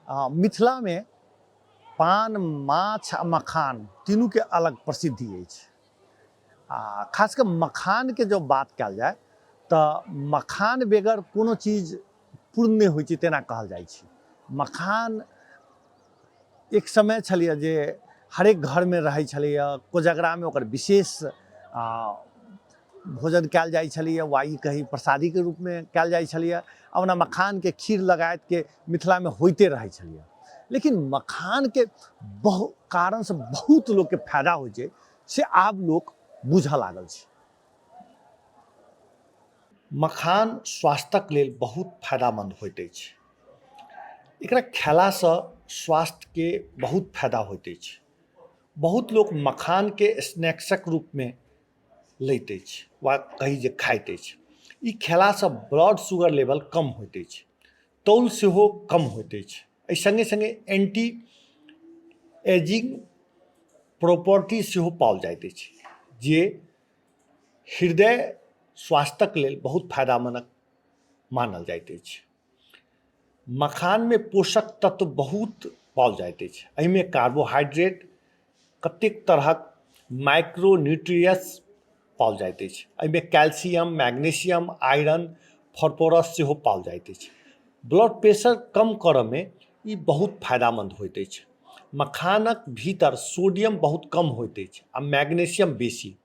मिथिला में पान, माछ आ मखान तीनू के अलग प्रसिद्धि अछि। खास कर मखान के जो बात कयल जाय तऽ मखान बेगर कोनो चीज पूर्ण नहि होइ छै तेना कहल जाइ छै। मखान एक समय छलिए जे हरेक घर में रहै छलिए, कोजगरा में ओकर विशेष भोजन कयल जाइ छलिए, वा ई कही प्रसादी के रूप में कयल जाइ छलिए। ओना मखान के खीर लगायत के मिथिला में होइते रहै छलिए। लेकिन मखान के कारण से बहुत लोग के फायदा होइ छै से आब लोग बुझऽ लागल छै। मखान स्वास्थ्यक लेल बहुत फायदामंद होइत अछि। एकरा खेला से स्वास्थ्य के बहुत फायदा होइत अछि। बहुत लोग मखान के स्नैक्सक रूप में लैत अछि वा कही जे खाइत अछि। ई खेला से ब्लड शुगर लेवल कम होइत अछि, तौल सेहो कम होइत अछि। एहि संगे संगे एंटी एजिंग प्रॉपर्टी सेहो पाओल जाइत अछि, जे हृदय स्वास्थ्यक लेल बहुत फायदामंद मानल जाइत अछि। मखान में पोषक तत्व बहुत पाओल जाइत अछि। एहिमे कार्बोहाइड्रेट, कतेक तरहक माइक्रोन्यूट्रिएंट्स पाओल जाइत अछि। एहिमे कैल्शियम, मैग्नीशियम, आयरन, फास्फोरस सेहो पाओल जाइत अछि। ब्लड प्रेशर कम करऽ में ई बहुत फायदामंद होइत अछि। मखानक भीतर सोडियम बहुत कम होइत अछि आ मैग्नीशियम बेसी।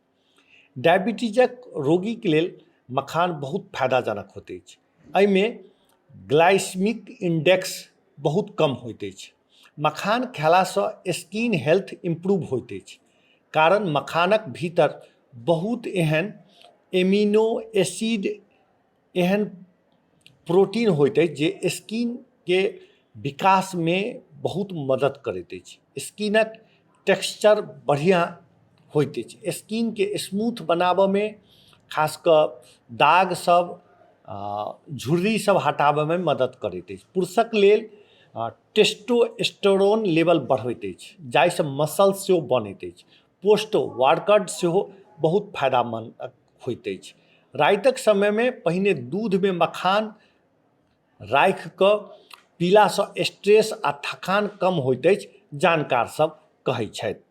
डायबिटीजक रोगी के लेल मखान बहुत फायदाजनक होइत अछि। एहिमे ग्लाइसेमिक इंडेक्स बहुत कम होइत अछि। मखान खेला से स्किन हेल्थ इम्प्रूव होइत अछि, कारण मखानक भीतर बहुत एहन एमिनो एसिड, एहन प्रोटीन होइत अछि जे स्किन के विकास में बहुत मदद करैत अछि। स्किनक टेक्सचर बढ़िया होइत अछि। स्किन के स्मूथ बनाबऽ में, खास कऽ दाग सब, झुर्री सब हटाबऽ में मदद करैत अछि। पुरुषक लेल टेस्टोस्टेरोन लेवल बढ़बैत अछि, जाहिसँ मसल सेहो बनैत अछि। पोस्ट वर्कआउट सेहो बहुत फायदामंद होइत अछि। रातिक समय में पहिने दूध में मखान राखि कऽ पीलासँ स्ट्रेस आ थकान कम होइत अछि, जानकार सब कहै छथि।